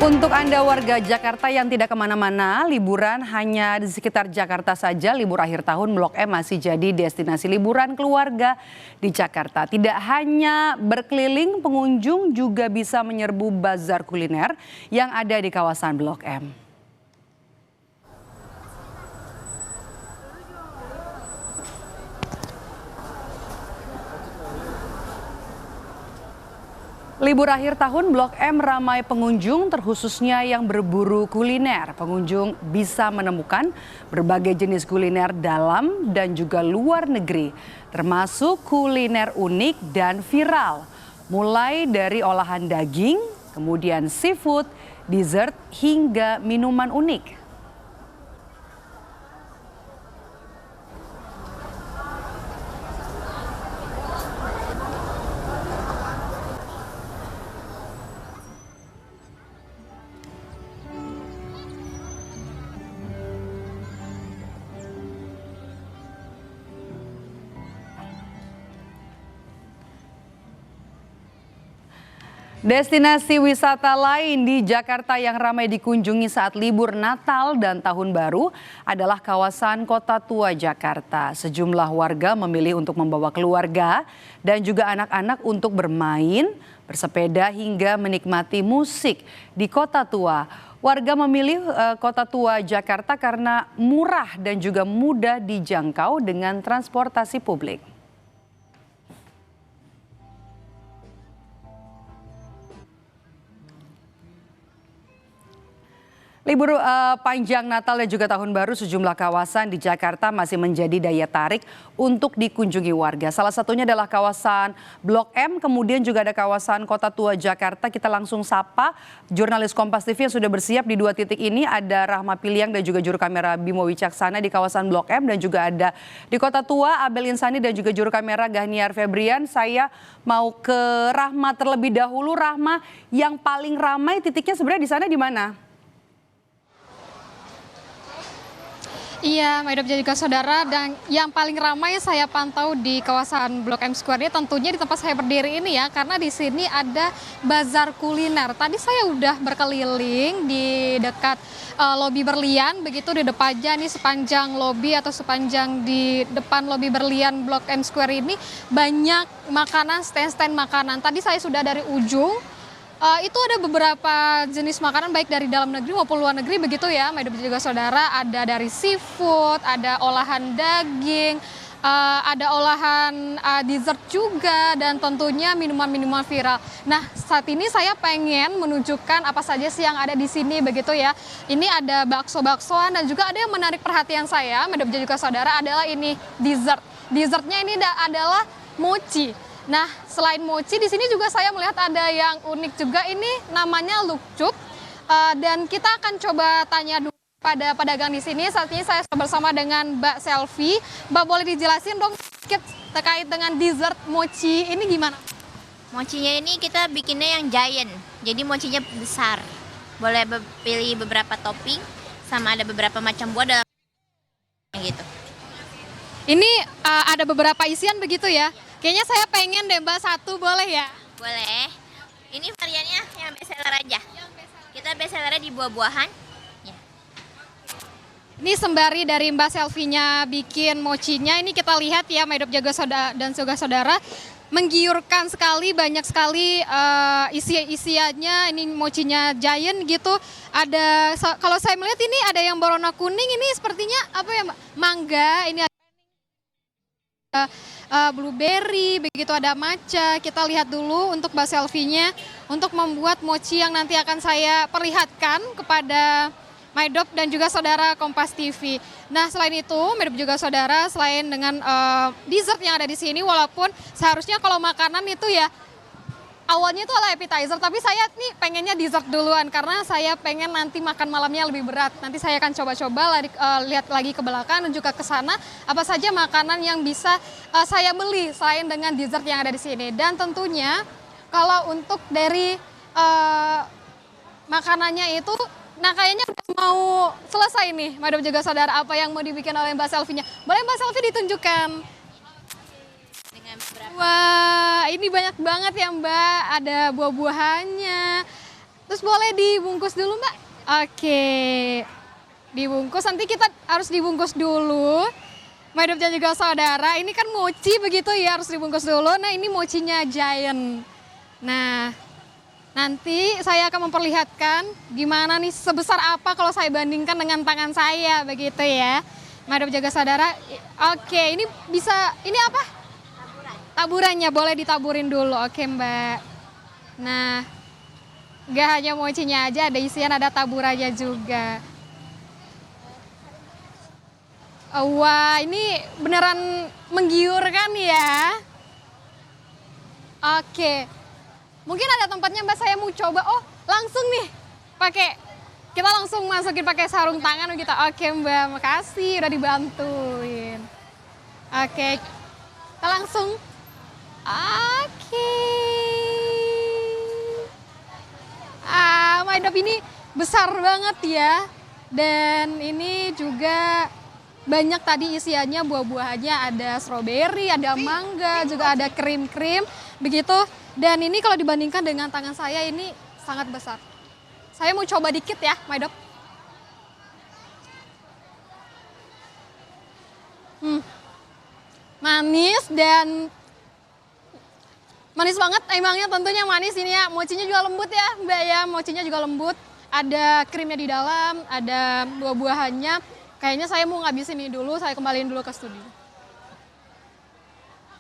Untuk Anda warga Jakarta yang tidak kemana-mana, liburan hanya di sekitar Jakarta saja, libur akhir tahun Blok M masih jadi destinasi liburan keluarga di Jakarta. Tidak hanya berkeliling, pengunjung juga bisa menyerbu bazar kuliner yang ada di kawasan Blok M. Libur akhir tahun Blok M ramai pengunjung, terkhususnya yang berburu kuliner. Pengunjung bisa menemukan berbagai jenis kuliner dalam dan juga luar negeri, termasuk kuliner unik dan viral. Mulai dari olahan daging, kemudian seafood, dessert, hingga minuman unik. Destinasi wisata lain di Jakarta yang ramai dikunjungi saat libur Natal dan Tahun Baru adalah kawasan Kota Tua Jakarta. Sejumlah warga memilih untuk membawa keluarga dan juga anak-anak untuk bermain, bersepeda hingga menikmati musik di Kota Tua. Warga memilih Kota Tua Jakarta karena murah dan juga mudah dijangkau dengan transportasi publik. Libur panjang Natal dan juga Tahun Baru, sejumlah kawasan di Jakarta masih menjadi daya tarik untuk dikunjungi warga. Salah satunya adalah kawasan Blok M, kemudian juga ada kawasan Kota Tua Jakarta. Kita langsung sapa jurnalis Kompas TV yang sudah bersiap di dua titik ini. Ada Rahma Piliang dan juga juru kamera Bimo Wicaksana di kawasan Blok M, dan juga ada di Kota Tua Abel Insani dan juga juru kamera Gahniar Febrian. Saya mau ke Rahma terlebih dahulu. Rahma, yang paling ramai titiknya sebenarnya di sana di mana? Iya, Maidop juga saudara, dan yang paling ramai saya pantau di kawasan Blok M Square ini tentunya di tempat saya berdiri ini ya, karena di sini ada bazar kuliner. Tadi saya udah berkeliling di dekat lobi Berlian, begitu di depannya nih sepanjang lobi atau sepanjang di depan lobi Berlian Blok M Square ini banyak makanan, stand-stand makanan. Tadi saya sudah dari ujung. Itu ada beberapa jenis makanan baik dari dalam negeri maupun luar negeri begitu ya, Maidop juga saudara. Ada dari seafood, ada olahan daging, ada olahan dessert juga, dan tentunya minuman-minuman viral. Nah, saat ini saya pengen menunjukkan apa saja sih yang ada di sini begitu ya. Ini ada bakso-baksoan dan juga ada yang menarik perhatian saya, Maidop juga saudara, adalah ini dessert. Dessertnya ini adalah mochi. Nah, selain mochi di sini juga saya melihat ada yang unik juga, ini namanya lukcup. Dan kita akan coba tanya dulu pada pedagang di sini. Saat ini saya bersama dengan Mbak Selvi. Mbak, boleh dijelasin dong sedikit terkait dengan dessert mochi ini gimana? Mochinya ini kita bikinnya yang giant, jadi mochinya besar. Boleh pilih beberapa topping, sama ada beberapa macam buah dalam gitu. Ini ada beberapa isian begitu ya? Kayaknya saya pengen deh Mbak, satu boleh ya? Boleh. Ini variannya yang bestseller aja. Kita bestsellernya di buah-buahan. Ya. Ini sembari dari Mbak Selvinya bikin mochinya, ini kita lihat ya, Maidop jaga saudara dan juga saudara, menggiurkan sekali, banyak sekali isiannya. Ini mochinya giant gitu. Ada, kalau saya melihat ini ada yang berwarna kuning, ini sepertinya apa ya Mbak? Mangga, ini ada blueberry, begitu ada matcha. Kita lihat dulu untuk Mbak Selvinya untuk membuat mochi yang nanti akan saya perlihatkan kepada Maidop dan juga saudara Kompas TV. Nah, selain itu, Maidop juga saudara, selain dengan dessert yang ada di sini, walaupun seharusnya kalau makanan itu ya awalnya itu adalah appetizer, tapi saya nih pengennya dessert duluan karena saya pengen nanti makan malamnya lebih berat. Nanti saya akan coba-coba lihat lagi ke belakang dan juga ke sana apa saja makanan yang bisa saya beli selain dengan dessert yang ada di sini. Dan tentunya kalau untuk dari makanannya itu, nah kayaknya udah mau selesai nih, Maidop juga saudara, apa yang mau dibikin oleh Mbak Selvinya. Boleh Mbak Selvi ditunjukkan? Wah, ini banyak banget ya Mbak, ada buah-buahannya. Terus boleh dibungkus dulu Mbak? Oke, dibungkus, nanti kita harus dibungkus dulu. Maidop dan juga saudara, ini kan mochi begitu ya, harus dibungkus dulu. Nah ini mochinya Giant. Nah nanti saya akan memperlihatkan gimana nih, sebesar apa kalau saya bandingkan dengan tangan saya begitu ya. Maidop jaga saudara, oke ini bisa, ini apa? Taburannya boleh ditaburin dulu, oke Mbak. Nah nggak hanya mochinya aja, ada isian, ada taburannya juga. Wah, ini beneran menggiurkan ya. Oke. Mungkin ada tempatnya Mbak, saya mau coba. Oh, langsung nih. Kita langsung masukin pakai sarung tangan gitu. Oke Mbak, makasih udah dibantuin. Oke. Kita langsung. Oke. Maidop ini besar banget ya. Dan ini juga banyak tadi isiannya, buah-buahannya ada stroberi, ada mangga, juga ada krim-krim begitu. Dan ini kalau dibandingkan dengan tangan saya ini sangat besar. Saya mau coba dikit ya, Maidop. Manis dan manis banget, emangnya tentunya manis ini ya. Mochinya juga lembut ya Mbak ya, mochinya juga lembut. Ada krimnya di dalam, ada buah-buahannya. Kayaknya saya mau ngabisin ini dulu, saya kembaliin dulu ke studio.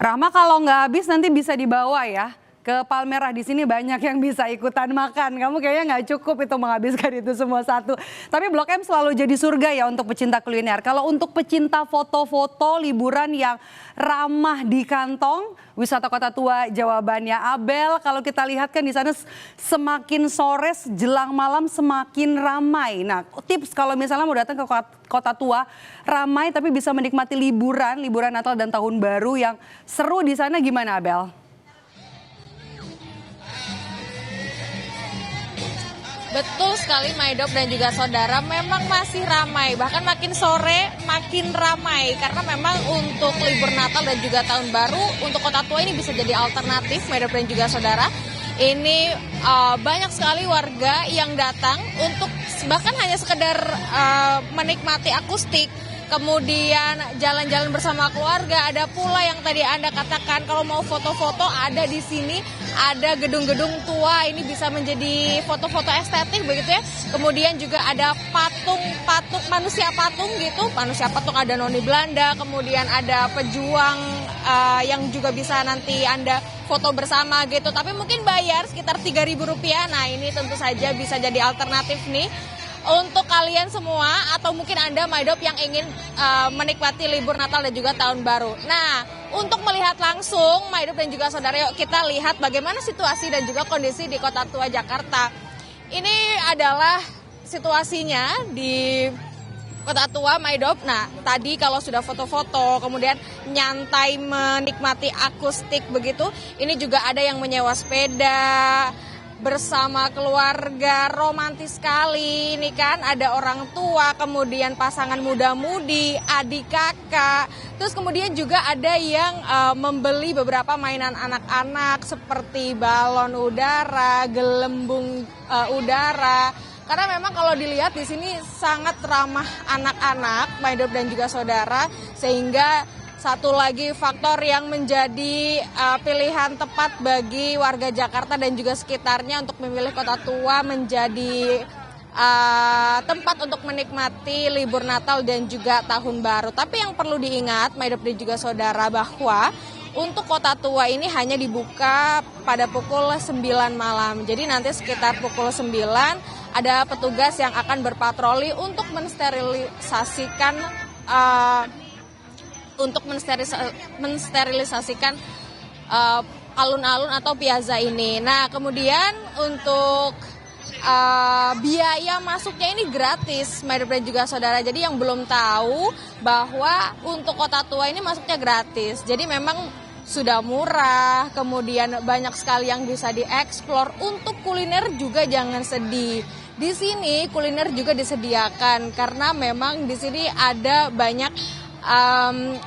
Rahma, kalau nggak habis nanti bisa dibawa ya ke Palmerah, di sini banyak yang bisa ikutan makan. Kamu kayaknya nggak cukup itu menghabiskan itu semua satu. Tapi Blok M selalu jadi surga ya untuk pecinta kuliner. Kalau untuk pecinta foto-foto liburan yang ramah di kantong, wisata Kota Tua jawabannya Abel. Kalau kita lihat kan di sana semakin sore jelang malam semakin ramai. Nah, tips kalau misalnya mau datang ke Kota Tua ramai tapi bisa menikmati liburan Natal dan Tahun Baru yang seru di sana gimana Abel? Betul sekali Maidop dan juga saudara, memang masih ramai, bahkan makin sore makin ramai karena memang untuk libur Natal dan juga Tahun Baru untuk Kota Tua ini bisa jadi alternatif Maidop dan juga saudara. Ini banyak sekali warga yang datang untuk bahkan hanya sekedar menikmati akustik, kemudian jalan-jalan bersama keluarga. Ada pula yang tadi Anda katakan kalau mau foto-foto ada di sini, ada gedung-gedung tua, ini bisa menjadi foto-foto estetik begitu ya. Kemudian juga ada patung manusia patung gitu, manusia patung, ada noni Belanda, kemudian ada pejuang yang juga bisa nanti Anda foto bersama gitu. Tapi mungkin bayar sekitar Rp3.000. Nah ini tentu saja bisa jadi alternatif nih untuk kalian semua, atau mungkin Anda Maidop yang ingin menikmati libur Natal dan juga Tahun Baru. Nah, untuk melihat langsung Maidop dan juga saudara, yuk kita lihat bagaimana situasi dan juga kondisi di Kota Tua Jakarta. Ini adalah situasinya di Kota Tua Maidop. Nah, tadi kalau sudah foto-foto, kemudian nyantai menikmati akustik begitu, ini juga ada yang menyewa sepeda bersama keluarga, romantis sekali. Ini kan ada orang tua, kemudian pasangan muda-mudi, adik kakak. Terus kemudian juga ada yang membeli beberapa mainan anak-anak seperti balon udara, gelembung udara. Karena memang kalau dilihat di sini sangat ramah anak-anak, Maidop dan juga saudara, sehingga satu lagi faktor yang menjadi pilihan tepat bagi warga Jakarta dan juga sekitarnya untuk memilih Kota Tua menjadi tempat untuk menikmati libur Natal dan juga Tahun Baru. Tapi yang perlu diingat, Maidop dan juga saudara, bahwa untuk Kota Tua ini hanya dibuka pada pukul 9 malam. Jadi nanti sekitar pukul 9 ada petugas yang akan berpatroli untuk mensterilisasikan alun-alun atau piazza ini. Nah, kemudian untuk biaya masuknya ini gratis, Maidop dan juga saudara. Jadi yang belum tahu bahwa untuk Kota Tua ini masuknya gratis. Jadi memang sudah murah, kemudian banyak sekali yang bisa dieksplor. Untuk kuliner juga jangan sedih. Di sini kuliner juga disediakan karena memang di sini ada banyak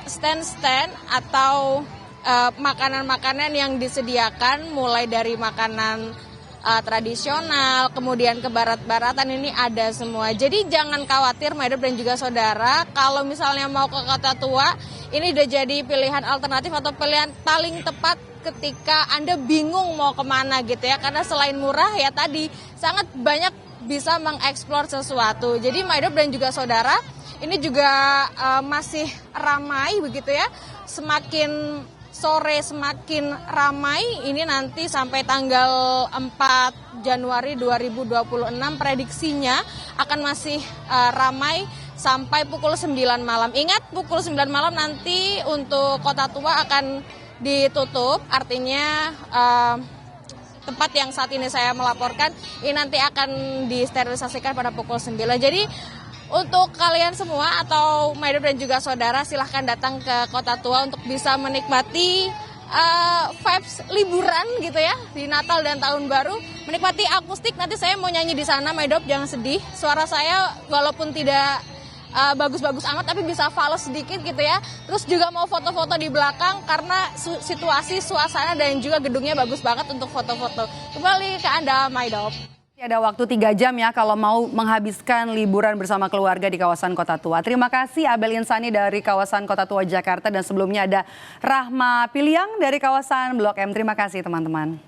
stand-stand atau makanan-makanan yang disediakan, mulai dari makanan tradisional, kemudian ke barat-baratan ini ada semua. Jadi jangan khawatir Maidop dan juga saudara, kalau misalnya mau ke Kota Tua, ini udah jadi pilihan alternatif atau pilihan paling tepat ketika Anda bingung mau kemana gitu ya. Karena selain murah ya tadi, sangat banyak bisa mengeksplor sesuatu. Jadi Maidop dan juga saudara, ini juga masih ramai begitu ya, semakin sore semakin ramai, ini nanti sampai tanggal 4 Januari 2026 prediksinya akan masih ramai sampai pukul 9 malam. Ingat pukul 9 malam nanti untuk Kota Tua akan ditutup, artinya tempat yang saat ini saya melaporkan ini nanti akan disterilisasikan pada pukul 9. Jadi untuk kalian semua atau Maidop dan juga saudara silahkan datang ke Kota Tua untuk bisa menikmati vibes liburan gitu ya di Natal dan Tahun Baru. Menikmati akustik, nanti saya mau nyanyi di sana, Maidop jangan sedih. Suara saya walaupun tidak bagus-bagus amat tapi bisa fals sedikit gitu ya. Terus juga mau foto-foto di belakang karena situasi, suasana dan juga gedungnya bagus banget untuk foto-foto. Kembali ke Anda Maidop. Ada waktu 3 jam ya kalau mau menghabiskan liburan bersama keluarga di kawasan Kota Tua. Terima kasih Abel Insani dari kawasan Kota Tua Jakarta dan sebelumnya ada Rahma Piliang dari kawasan Blok M. Terima kasih teman-teman.